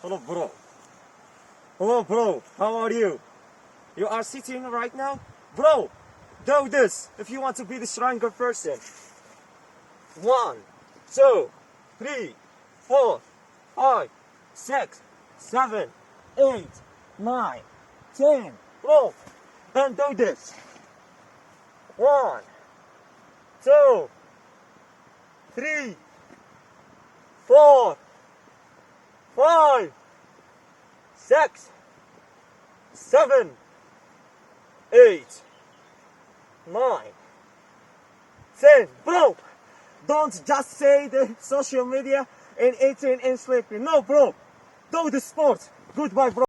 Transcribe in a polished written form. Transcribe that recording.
Hello, bro. Hello, bro. How are you? You are sitting right now? Bro, do this if you want to be the stronger person. 1, 2, 3, 4, 5, 6, 7, 8, 9, 10. Bro, and do this. 1, 2, 3, 4, 5, 6, 7, 8, 9, 10. Bro, don't just say the social media and eating and sleeping. No, bro. Do the sport. Goodbye, bro.